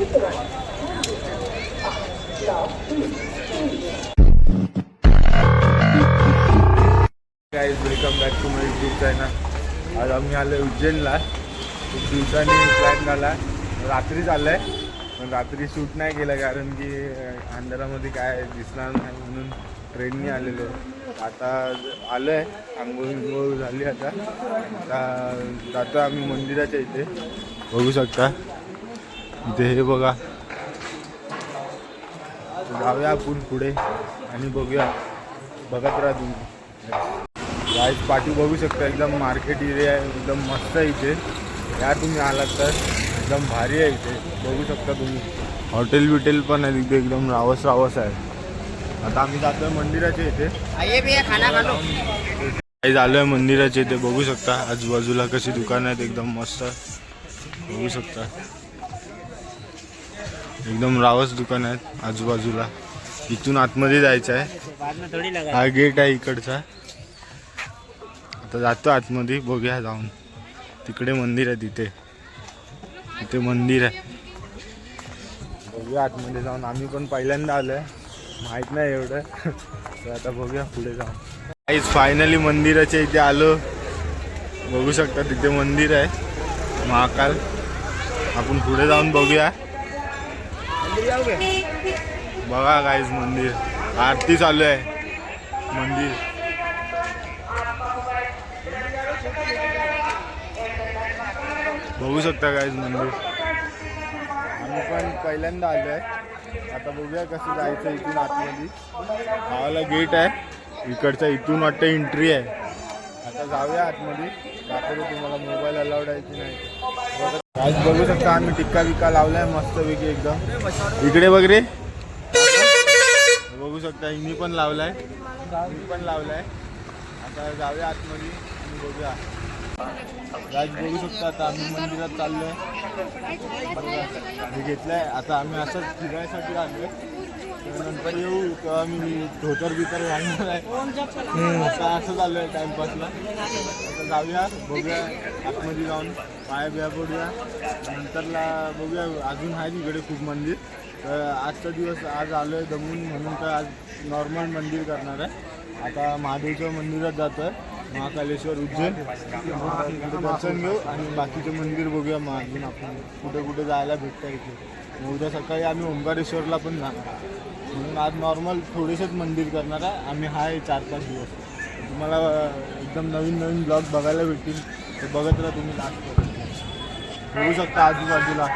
Guys, welcome back to my YouTube channel. आज आम्ही आलो उज्जैनला. खूप दिवसांनी प्लॅन झाला. रात्री चाललंय, पण रात्री शूट नाही केलं कारण की अंधारामध्ये काय दिसणार नाही म्हणून ट्रेननी आलेलो. आता आलोय, आंघोळ झाली. आता जातो आम्ही मंदिराच्या इथे. बघू शकता इथे, हे बघा. जाऊया आपण पुढे आणि बघूया. बघत राहा तुम्ही. गाईस, पाठी बघू शकता, एकदम मार्केट एरिया आहे, एकदम मस्त आहे इथे. या तुम्ही आलात तर एकदम भारी आहे इथे. बघू शकता तुम्ही, हॉटेल बिटेल पण आहे तिथे, एकदम रावस आहे. आता आम्ही जातोय मंदिराच्या इथे. काही झालोय मंदिराच्या इथे. बघू शकता आजूबाजूला कशी दुकानं आहेत, एकदम मस्त. बघू शकता एकदम रावस दुकान आहेत आजूबाजूला. इथून आतमध्ये जायचं आहे. हा गेट आहे इकडचा. आता जातो आतमध्ये, बघूया जाऊन. तिकडे मंदिर आहे, तिथे मंदिर आहे. बघूया आतमध्ये जाऊन. आम्ही पण पहिल्यांदा आलोय, माहित नाही एवढं. तर आता बघूया पुढे जाऊन. फायनली मंदिराच्या इथे आलो. बघू शकता तिथे मंदिर आहे महाकाल. आपण पुढे जाऊन बघूया. बघा गाईज, मंदिर आरती चालू आहे. मंदिर बघू शकता गाईज, मंदिर. आम्ही पण पहिल्यांदा आलो आहे. आता बघूया कसं जायचं इथून आतमध्ये. गावाला गेट आहे इकडचा, इथून वाटतं एंट्री आहे. आता जाऊया आतमध्ये. दाखवतो तुम्हाला मोबाईल अलाउड आहे की नाही. गाईज बघू शकता, आम्ही टिक्का बिक्का लावलाय मस्तपैकी एकदम. इकडे बघ रे, बघू शकता. मी पण लावलाय. आता जाऊया आतमध्ये आणि बघूया. गाईज बघू शकता, आता आम्ही मंदिरात चाललोय. हे घेतलंय. आता आम्ही असंच फिरायसाठी आलोय. नंतर येऊ तेव्हा मी धोतर बितर घालणार आहे. आता असं चाललंय टाइमपासला. आता जाऊया, बघूया आतमध्ये जाऊन पाया बिया पडूया. नंतरला बघूया, अजून आहे तिकडे खूप मंदिर. तर आजचा दिवस आज आलो आहे दमून, म्हणून तर आज नॉर्मल मंदिर करणार आहे. आता महादेवच्या मंदिरात जातो आहे, महाकालेश्वर उज्जैन. दर्शन घेऊ आणि बाकीचे मंदिर बघूया. मग अजून आपण कुठे जायला भेटतं इथे. उद्या सकाळी आम्ही ओंकारेश्वरला पण जाणार, म्हणून आज नॉर्मल थोडेसेच मंदिर करणार आहे आम्ही. आहे 4-5 दिवस. तुम्हाला एकदम नवीन ब्लॉग बघायला भेटतील, तर बघत राहा तुम्ही लास्टपर्यंत. बघू शकता आजूबाजूला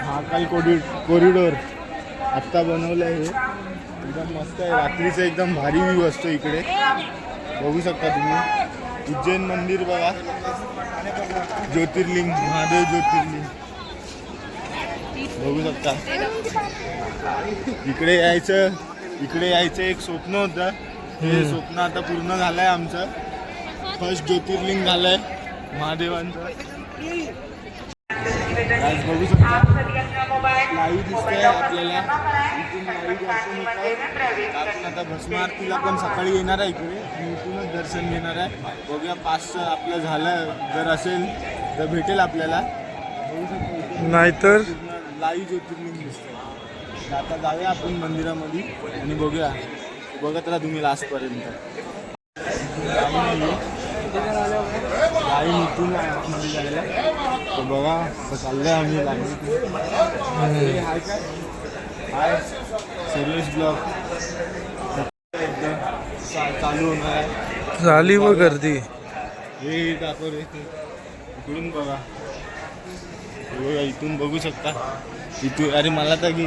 महाकाल कॉरिडोर आत्ता बनवलं आहे. हे एकदम मस्त आहे. रात्रीचं एकदम भारी व्ह्यू असतो इकडे. बघू शकता तुम्ही. उज्जैन मंदिर बघा, ज्योतिर्लिंग, महादेव ज्योतिर्लिंग बघू शकता. इकडे यायचं एक स्वप्न होतं. हे स्वप्न आता पूर्ण झालंय आमचं. फर्स्ट ज्योतिर्लिंग झालंय महादेवांचं. आज बघू शकता, लाईव्ह दिसतंय आपल्याला. इथून लाईव्ह दर्शन होतं. आपण आता भस्म आरतीला पण सकाळी येणार आहे इकडे आणि इथूनच दर्शन घेणार आहे. बघूया 5 आपलं झालं, जर असेल तर भेटेल आपल्याला. बघू शकतो, नाहीतर लाईव्ह ज्योतिर्लिंग दिसतं. आता जाऊया आपण मंदिरामध्ये आणि बघूया. बघत राहा तुम्ही लास्टपर्यंत. लाईन इथून आतमध्ये जायला. तर बघा चाललंय आम्ही लाईन. हाय सर्विस ब्लॉग चालू होणार आहे. झाली व गर्दी. हे दाखव रे, इकडून बघा. इथून बघू शकता. इथून अरे मला तर की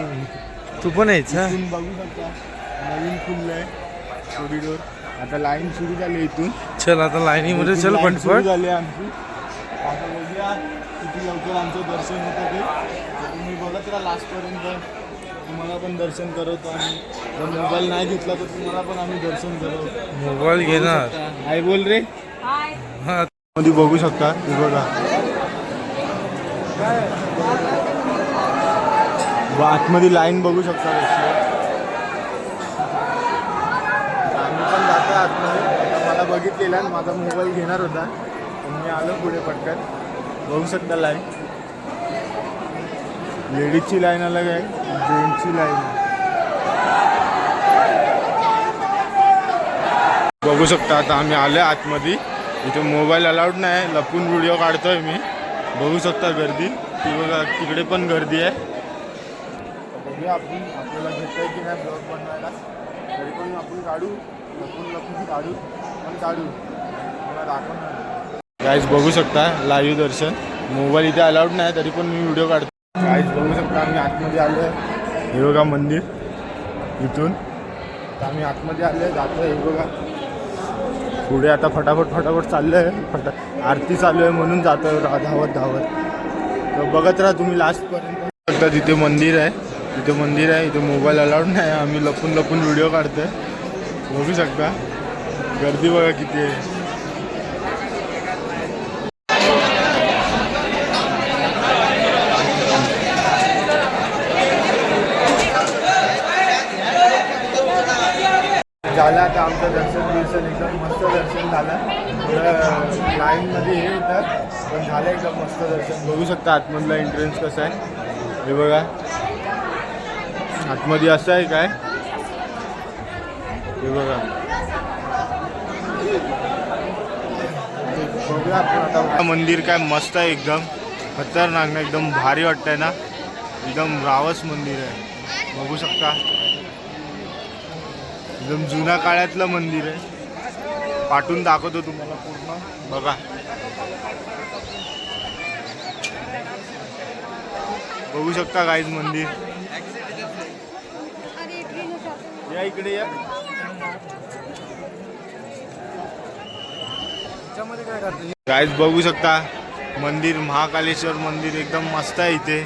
तू पण यायचा. इथून बघू शकता, नवीन खुललंय कॉरिडोर. आता लाईन सुरू झाली इथून. चल आता लाईनीमध्ये चल पटपट झाली आमची. आता बघूया किती लवकर आमचं दर्शन होतं ते. तुम्ही बघत राहा लास्टपर्यंत. तुम्हाला पण दर्शन करवतो आम्ही. जर मोबाईल नाही घेतला तर तुम्हाला पण आम्ही दर्शन करवतो. मोबाईल घेणार. हाय बोल रे. हां, मध्ये बघू शकता. बघा आतमध्ये लाईन बघू शकता कशी. आम्ही पण जातो आतमध्ये. मला बघितलेला आणि माझा मोबाईल घेणार होता, पण मी आलो पुढे पटकन. बघू शकता लाईन. लेडीजची लाईन अलग आहे, जेंट्सची लाईन आहे. बघू शकता आता आम्ही आलो आतमध्ये. इथे मोबाईल अलाउड नाही, लपून व्हिडिओ काढतोय मी. बघू शकता गर्दी ती बघा, तिकडे पण गर्दी आहे. बघूया आपण आपल्याला घेतोय की नाही ब्लॉग बनवायला. तरी पण आपण काढू, लपून काढू पण काढू, मला दाखवणार. गाईज बघू शकता लाईव्ह दर्शन. मोबाईल इथे अलाउड नाही तरी पण मी व्हिडिओ काढतो. गाईज बघू शकता आम्ही आतमध्ये आलो आहे. हे बघा मंदिर इथून आम्ही आतमध्ये आलो आहे, जातो आहे. हे बघा पुढे आता फटाफट चाललं आहे. आरती चालू आहे म्हणून जातो आहे धावत. तर बघत राहा तुम्ही लास्टपर्यंत. तिथे मंदिर आहे, इथे मोबाईल अलाउड नाही. आम्ही लपून व्हिडिओ काढतोय. बघू शकता गर्दी बघा किती आहे. झालं आता आमचं दर्शन एकदम मस्त दर्शन झालं. लाईनमध्ये हे येतात पण झालं एकदम मस्त दर्शन. बघू शकता आतमधला एंट्रन्स कसं आहे. हे बघा आतमध्ये असं आहे काय, हे बघा. बघूया आपण आता. मंदिर काय मस्त आहे, एकदम खतरनाक ना, एकदम भारी वाटतंय ना. एकदम रावस मंदिर आहे. बघू शकता एकदम जुन्या काळातलं मंदिर आहे. पाठून दाखवतो तुम्हाला पूर्ण. बघा बघू शकता गाईज मंदिर. या इकडे या. गाईज बघू शकता मंदिर, महाकालेश्वर मंदिर एकदम मस्त आहे. इथे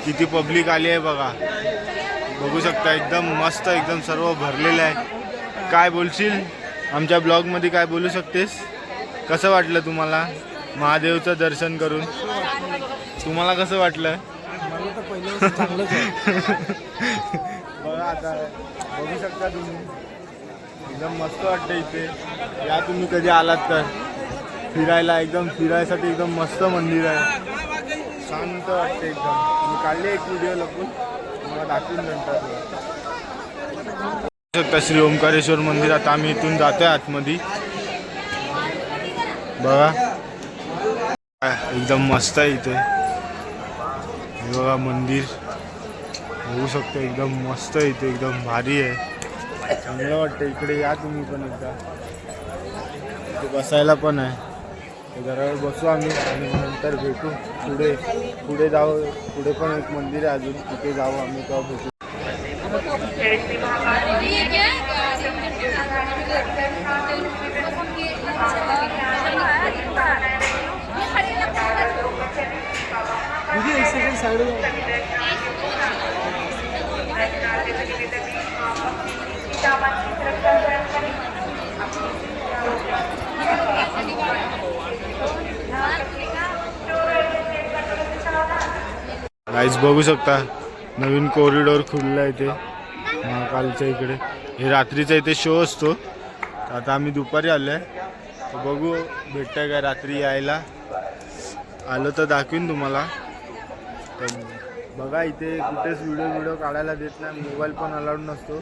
किती पब्लिक आली आहे बघा. बघू शकता एकदम मस्त, एकदम सर्व भरलेलं आहे. काय बोलशील आमच्या ब्लॉगमध्ये, काय बोलू शकतेस? कसं वाटलं तुम्हाला महादेवचं दर्शन करून? तुम्हाला कसं वाटलं? मला तर पहिलं चांगलंच आहे. बघा आता बघू शकता तुम्ही एकदम मस्त वाटतं इथे. या तुम्ही कधी आलात तर फिरायला, एकदम फिरायसाठी एकदम मस्त मंदिर आहे. शांत वाटते एकदम. मी काढले एक व्हिडिओ लपून, मला दाखवून नंतर. शकता श्री ओंकारेश्वर मंदिर. आता आम्ही इथून जातोय आतमध्ये. बघा एकदम मस्त आहे इथे. हे बघा मंदिर बघू शकता एकदम मस्त आहे इथे, एकदम भारी आहे, चांगलं वाटतं. इकडे या तुम्ही पण एकदा. इथे बसायला पण आहे. जरा वेळ बसू आम्ही आणि नंतर भेटू. पुढे जाऊ. पुढे पण एक मंदिर आहे अजून, तिथे जाऊ आम्ही, तेव्हा भेटू. एक सेकंड साइड गाईज बघू शकता नवीन कॉरिडॉर खुलला आहे इथे महाकालच्या इकडे. हे रात्रीचा इथे शो असतो. आता आम्ही दुपारी आलो आहे, तर बघू भेटतंय का रात्री यायला. आलो तर दाखवीन तुम्हाला. तर बघा इथे कुठेच व्हिडिओ काढायला देत नाही. मोबाईल पण अलाउड नसतो.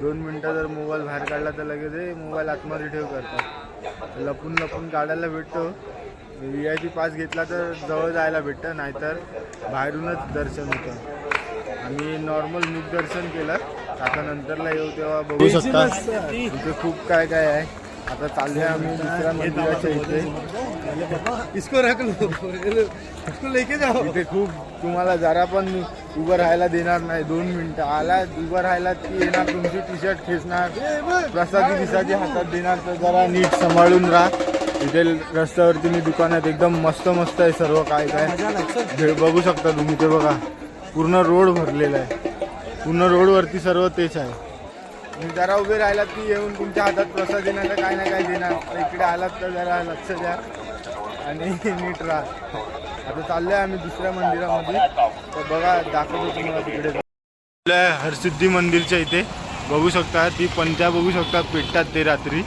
2 मिनटं जर मोबाईल बाहेर काढला तर लगेच मोबाईल आतमध्ये ठेव करतात. लपून काढायला भेटतो. VIP पास घेतला तर जवळ जायला भेटतं, नाहीतर बाहेरूनच दर्शन होतं. आम्ही नॉर्मल मुख दर्शन केलं. आता नंतरला येऊ तेव्हा बघू शकता इथे खूप काय आहे. आता चालले आम्ही दुसऱ्या मंदिराच्या इथे. इथे खूप तुम्हाला जरा पण उभं राहायला देणार नाही. 2 मिनटं आला उभं राहायला ती येणार, तुमची टी-शर्ट खेचणार, प्रसादी हातात देणार. तर जरा नीट सांभाळून राहा. इथे रस्त्यावरती मी दुकानात एकदम मस्त आहे सर्व काय बघू शकता तुम्ही. ते बघा पूर्ण रोड भरलेला आहे. पूर्ण रोडवरती सर्व तेच आहे. तुम्ही जरा उभे राहिलात की येऊन तुमच्या हातात प्रसाद देणार, तर काय ना काय देणार. तर इकडे आलात तर जरा लक्ष द्या आणि नीट राहा. आता चाललोय आम्ही दुसऱ्या मंदिरामध्ये. तर बघा दाखवतो तुम्हाला तिकडे. हरसिद्धी मंदिरच्या इथे बघू शकता ती पंत्या बघू शकता पेटतात ते रात्री.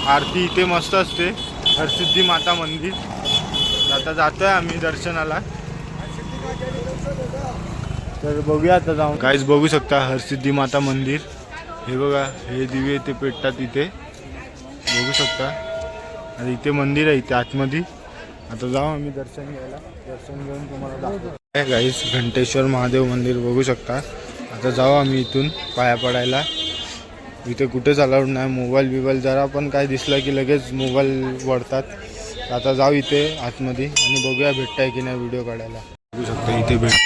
आरती इथे मस्त असते. हरसिद्धी माता मंदिर. आता जातोय आम्ही दर्शनाला. तर बघूया आता जाऊन. काहीच बघू शकता हरसिद्धी माता मंदिर. हे बघा, हे दिवे ते पेटतात इथे, बघू शकता. आणि इथे मंदिर आहे इथे आतमध्ये. आता जाऊ आम्ही दर्शन घ्यायला. दर्शन घेऊन तुम्हाला दाखवतो. गाईस घंटेश्वर महादेव मंदिर बघू शकता. आता जाऊ आम्ही इथून पाया पडायला. इथे कुठेच अलाउड नाही. मोबाईल जरा पण काय दिसलं की लगेच मोबाईल वळतात. आता जाऊ इथे आतमध्ये आणि बघूया भेटताय की नाही व्हिडिओ काढायला. बघू शकता इथे व्हिडिओ काढायला.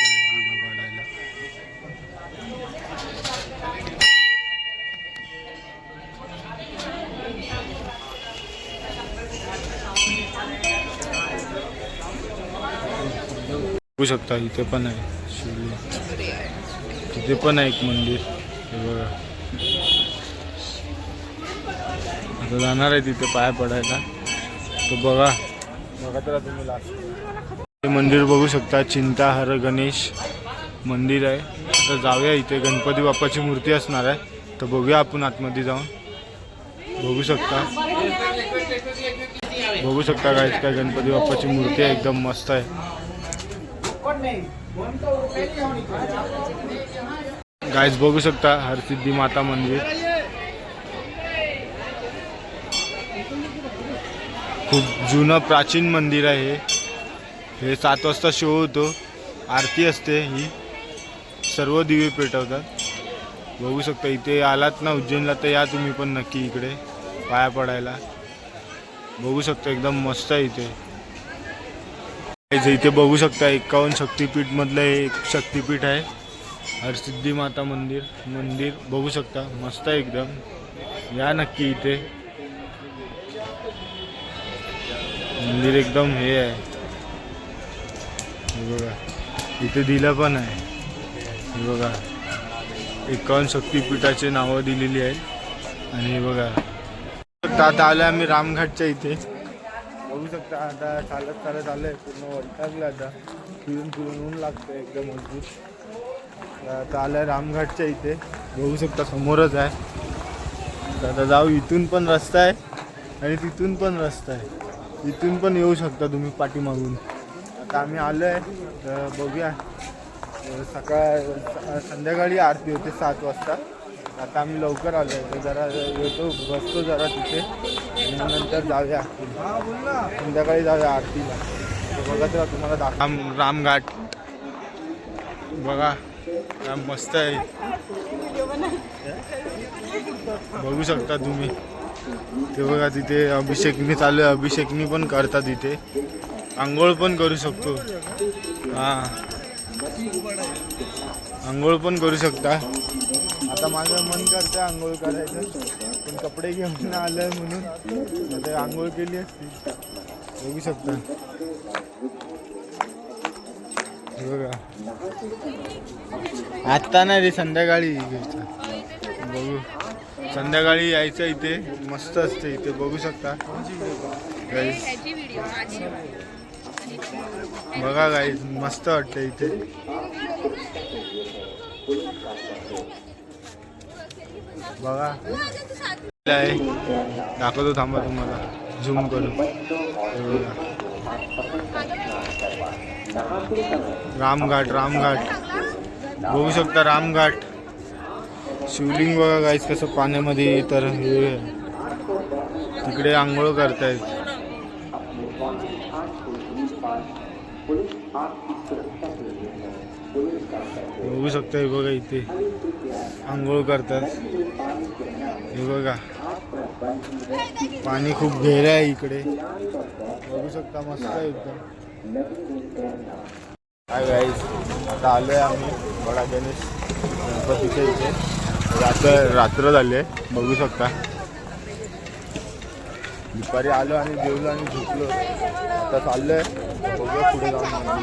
बघू शकता इथे पण आहे शिवलिंग. तिथे पण आहे एक मंदिर. हे बघा, आता जाणार आहे तिथे पाया पडायला. तर बघा तर तुम्ही लास्ट मंदिर बघू शकता. चिंताहर गणेश मंदिर आहे. आता जाऊया. इथे गणपती बाप्पाची मूर्ती असणार आहे. तर बघूया आपण आतमध्ये जाऊन. बघू शकता काय गणपती बाप्पाची मूर्ती आहे. एकदम मस्त आहे. गाईज बघू शकता हरसिद्धी माता मंदिर. खूप जुनं प्राचीन मंदिर आहे हे. 7 वाजता शो होतो, आरती असते. ही सर्व दिवे पेटवतात. बघू शकता. इथे आलात ना उज्जैनला तर या तुम्ही पण नक्की इकडे पाया पडायला. बघू शकता एकदम मस्त आहे इथे. इथे बघू शकता 51 शक्तिपीठ मधलं एक शक्तिपीठ आहे हरसिद्धी माता मंदिर बघू शकता. मस्त आहे एकदम. या नक्की इथे. मंदिर एकदम हे आहे. हे बघा इथे दिलं पण आहे. हे बघा 51 शक्तिपीठाचे नावं दिलेली आहेत. आणि हे बघा आता आलो आम्ही रामघाटच्या इथे. बघू शकता. आता चालत आलंय. पूर्ण वैतागलं आता. फिरून ऊन लागतं एकदम मजबूत. आता आलं रामघाटच्या इथे. बघू शकता समोरच आहे. आता जाऊ. इथून पण रस्ता आहे आणि तिथून पण रस्ता आहे. इथून पण येऊ शकता तुम्ही पाठीमागून. आता आम्ही आलो आहे. तर बघूया. संध्याकाळी आरती होते 7 वाजता. आता आम्ही लवकर आलो आहे. तर जरा येतो, बसतो जरा तिथे आणि नंतर जाऊया. संध्याकाळी जाऊया आरतीला. तर बघा तेव्हा तुम्हाला रामघाट बघा मस्त आहे. बघू शकता तुम्ही. ते बघा तिथे अभिषेकनी चालू आहे. अभिषेकनी पण करतात इथे. आंघोळ पण करू शकतो. हां आंघोळ पण करू शकता. आता माझं मन करतं आंघोळ करायचं पण कपडे घेऊन आलं आहे म्हणून आता आंघोळ केली असती. बघू शकता. बघा आत्ता नाही रे, संध्याकाळी बघू. संध्याकाळी यायचं इथे. मस्त असते इथे. बघू शकता गाईस. बघा गाईस मस्त वाटतं इथे. बघा आहे. दाखवतो थांबा तुम्हाला झूम करून. रामघाट बघू शकता. रामघाट शिवलिंग बघा गाईस कसं पाण्यामध्ये. तर हे तिकडे आंघोळ करतायत. बघू शकता. हे बघा इथे आंघोळ करतात. हे बघा पाणी खूप गहरं आहे इकडे. बघू शकता मस्त आहे एकदम. Hi guys. आता आलो आहे आम्ही बडा गणेश गणपतीच्या इथे. रात्र झाली आहे. बघू शकता. दुपारी आलो आणि जेवलो आणि झोपलो. आता चाललो आहे. बघूया पुढे जाऊन.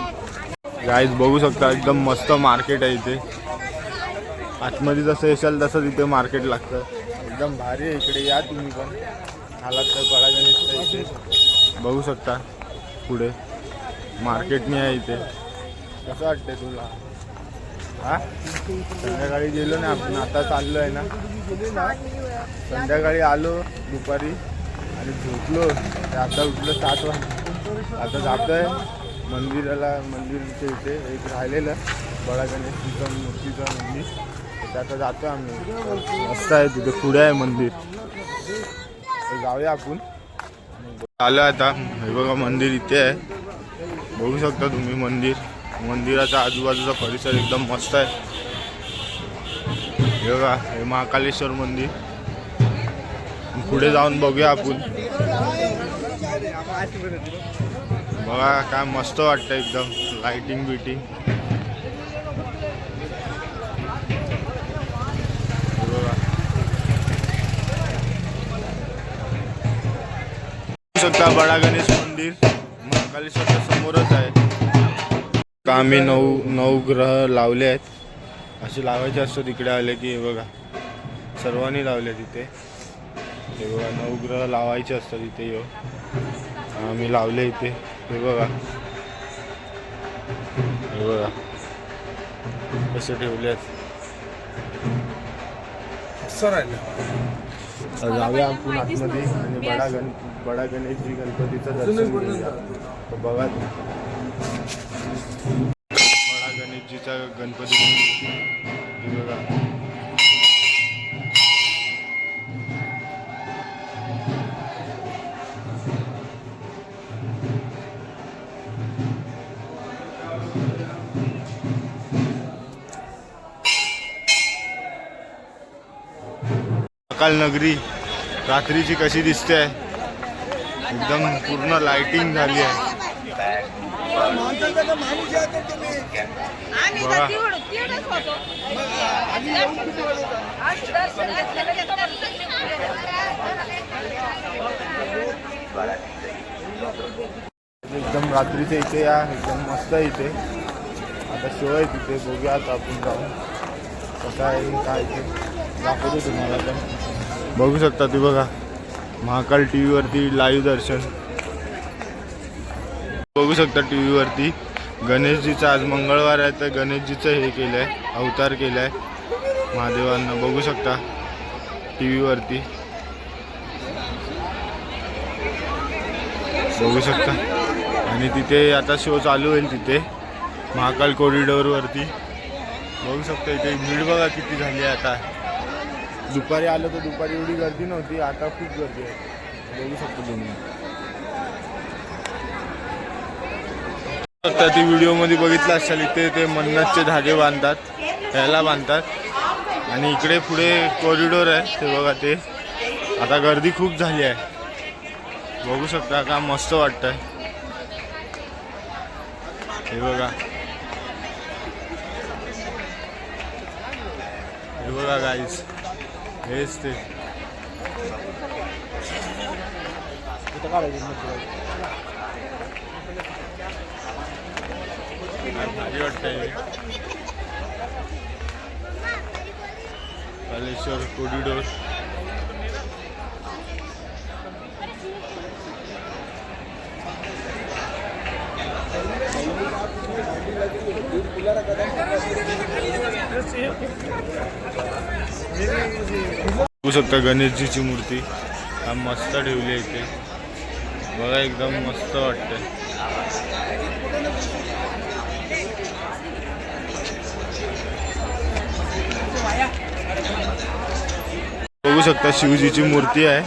गाईस बघू शकता एकदम मस्त मार्केट आहे इथे. आतमध्ये जसं येशाल तसं तिथे मार्केट लागतं. एकदम भारी आहे इकडे. या तुम्ही पण आलात तर बडा गणेशच्या इथे. बघू शकता पुढे मार्केटने आहे इथे. कसं वाटतंय तुला? हां संध्याकाळी गेलो ना आपण. आता चाललो आहे ना. संध्याकाळी आलो दुपारी आणि झोपलो. आता उठलो 7 वाजता. आता जातो आहे मंदिरच्या इथे एक राहिलेलं बडा गणेशचं मूर्तीचं मंदिर, तर आता जातो आम्ही. मस्त आहे तिथे, पुढे आहे मंदिर, तर जाऊया आपण. आलं आता. हे बघा मंदिर इथे आहे, बघू शकता तुम्ही मंदिराचा आजूबाजूचा परिसर एकदम मस्त आहे. हे बघा, हे महाकालेश्वर मंदिर. पुढे जाऊन बघूया आपण. बघा काय मस्त वाटतं एकदम, लाइटिंग बिटिंग. बघा शकता बडा गणेश मंदिर महाकालेश्वरच्या समोरच आहे. आम्ही नऊ ग्रह लावले आहेत, असे लावायचे असतो तिकडे आले की. हे बघा सर्वांनी लावले तिथे. हे बघा 9 ग्रह लावायचे असतात इथे. आम्ही लावले इथे. हे बघा कसे ठेवले आहेत. जाऊया आपण आतमध्ये आणि बडा गणेशजी गणपतीचं दर्शन घेऊया. तर बघा बडा गणेशजीचा गणपती. हे बघा महाकाल नगरी रात्रीची कशी दिसते आहे, एकदम पूर्ण लाइटिंग झाली आहे. एकदम रात्रीच्या इथे या, एकदम मस्त आहे इथे. आता शो आहे तिथे, बघूया आता आपण जाऊन कसं आहे काय ते दाखवतो तुम्हाला. पण बघू शकता ते बघा महाकाल TV वरती लाईव्ह दर्शन बघू शकता. TV वरती गणेशजीचं आज मंगळवार आहे, तर गणेशजीचं हे केलं आहे, अवतार केला आहे महादेवांना. बघू शकता TV वरती, बघू शकता. आणि तिथे आता शो चालू होईल तिथे महाकाल कॉरिडॉरवरती. बघू शकता इथे भीड बघा किती झाली आहे. आता दुपारी आलो तर दुपारी एवढी गर्दी नव्हती, आता खूप गर्दी आहे. बघू शकतो तुम्ही. ती व्हिडिओमध्ये बघितलं असाल, इथे ते मन्नतचे धागे बांधतात, ह्याला बांधतात. आणि इकडे पुढे कॉरिडॉर आहे, ते बघा ते. आता गर्दी खूप झाली आहे, बघू शकता का मस्त वाटतंय. हे बघा, हे बघा गाईस, हेच ते. भारी वाटतंय. कालेश्वर कॉरिडॉर. बघू शकता गणेशजीची मूर्ती मस्त ठेवली आहे इथे. बघा एकदम मस्त वाटतंय. बघू शकता शिवजीची मूर्ती आहे,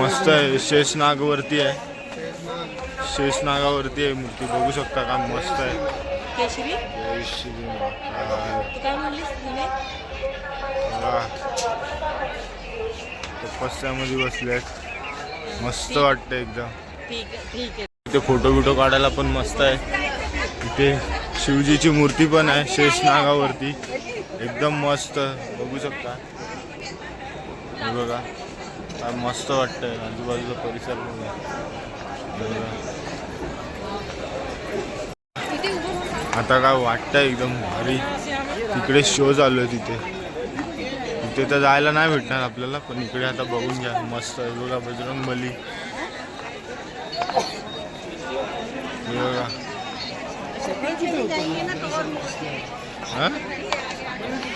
मस्त आहे. शेषनागावरती आहे मूर्ती. बघू शकता का मस्त आहे. जय श्री तपस्यामध्ये बसले आहेत, मस्त वाटतं एकदम. इथे फोटो काढायला पण मस्त आहे. इथे शिवजीची मूर्ती पण आहे शेषनागावरती, एकदम मस्त. बघू शकता, हे बघा काय मस्त वाटतंय. आजूबाजूचा परिसर बघा. आता काय वाटतंय एकदम भारी. तिकडे शो चालू आहे तिथे तर जायला नाही भेटणार आपल्याला, पण इकडे आता बघून घ्या मस्त आहे. बघा बजरंगबली, बघा हां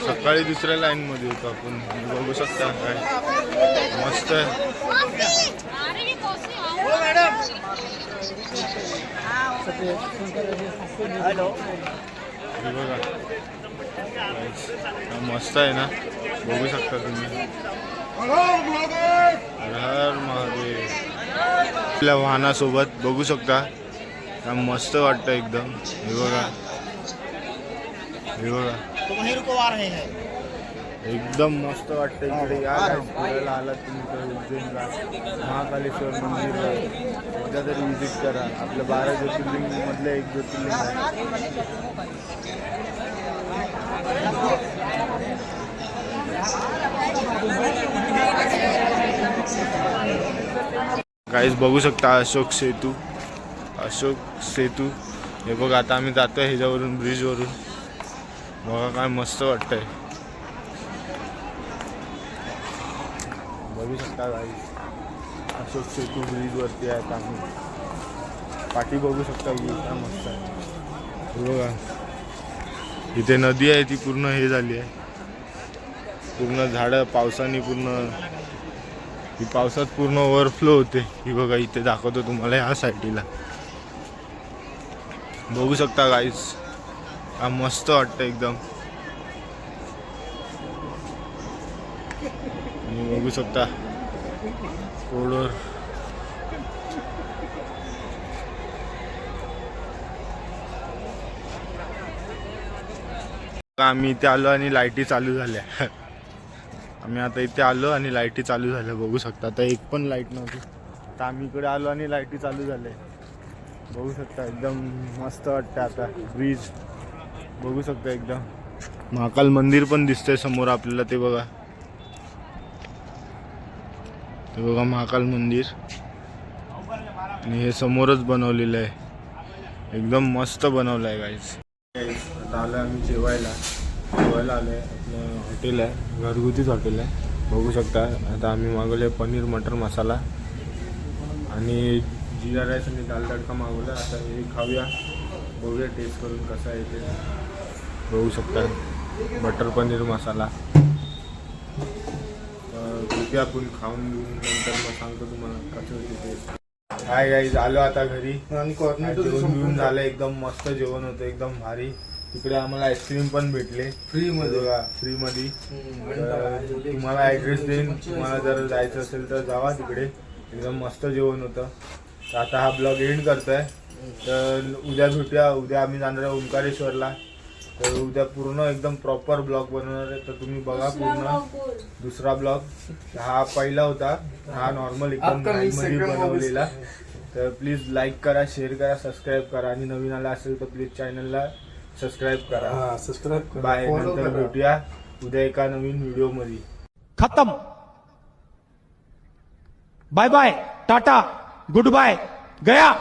सकाळी दुसऱ्या लाईनमध्ये होतो आपण. बघू शकता काय मस्त आहे. हे बघा मस्त आहे ना, बघू शकता तुम्ही. हर महादेव. आपल्या वाहनासोबत बघू शकता, मस्त वाटतं एकदम. हे बघा, हे बघा, एकदम मस्त वाटतं इकडे. या फिरायला आलात तुम्ही तर उज्जैनला, महाकालेश्वर मंदिर एकदा तरी विजिट करा. आपल्या 12 ज्योतिर्लिंग मधलं एक ज्योतिर्लिंग आहे. गाईज बघू शकता अशोक सेतू, अशोक सेतू. हे बघ, आता आम्ही जातोय ह्याच्यावरून, ब्रिजवरून. बघा काय मस्त वाटतंय. बघू शकता गाईज, अशोक सेतू ब्रिजवरती आहेत आम्ही. पाठी बघू शकता, काय मस्त आहे. हे बघा, इथे नदी आहे, ती पूर्ण हे झाली आहे, पूर्ण झाडं पावसाने पूर्ण, ही पावसात पूर्ण ओव्हरफ्लो होते. ही बघा, इथे दाखवतो तुम्हाला ह्या साईडला. बघू शकता गाईज, हा मस्त वाटतं एकदम. आणि बघू शकता रोडवर आम्ही इथे आलो आणि लाईटी चालू झाल्या. आम्ही आता इथे आलो आणि लाईटी चालू झाल्या. बघू शकता, आता एक पण लाईट नव्हती, आता आम्ही इकडे आलो आणि लाईटी चालू झाल्या. बघू शकता, एकदम मस्त वाटतं. आता ब्रिज बघू शकता, एकदम महाकाल मंदिर पण दिसतंय समोर आपल्याला. ते बघा, ते बघा महाकाल मंदिर. आणि हे समोरच बनवलेलं आहे, एकदम मस्त बनवलं आहे गाईज. आता आलो आम्ही जेवायला आलो आहे. आपलं हॉटेल आहे, घरगुतीच हॉटेल आहे. बघू शकता, आता आम्ही मागवले पनीर मटर मसाला आणि जिरा राईस आणि दाल तडका मागवला. आता हे खाऊया, बघूया टेस्ट करून कसं आहे ते. बघू शकता बटर पनीर मसाला. बघूया आपण खाऊन घेऊन, नंतर मग सांगतो तुम्हाला कसं होते ते. हाय गाईज, आलो आता घरी आणि जेवण घेऊन झालं. एकदम मस्त जेवण होतं, एकदम भारी. तिकडे आम्हाला आईस्क्रीम पण भेटले फ्रीमध्ये. बघा, फ्रीमध्ये. तुम्हाला ॲड्रेस देईन, तुम्हाला जर जायचं असेल तर जावा तिकडे. एकदम मस्त जेवण होतं. तर आता हा ब्लॉग एंड करतोय. तर उद्या भेटूया. उद्या आम्ही जाणार आहे ओंकारेश्वरला. तर उद्या पूर्ण एकदम प्रॉपर ब्लॉग बनवणार आहे. तर तुम्ही बघा पूर्ण दुसरा ब्लॉग. हा पहिला होता, हा नॉर्मल एकदम मध्ये बनवलेला. तर प्लीज लाईक करा, शेअर करा, सबस्क्राईब करा. आणि नवीन आला असेल तर प्लीज चॅनलला सबस्क्राईब करा. सबस्क्राईब करा. बाय. नंतर भेटूया उद्या एका नवीन व्हिडिओ मध्ये. खत्म. बाय बाय, टाटा, गुड बाय, गया.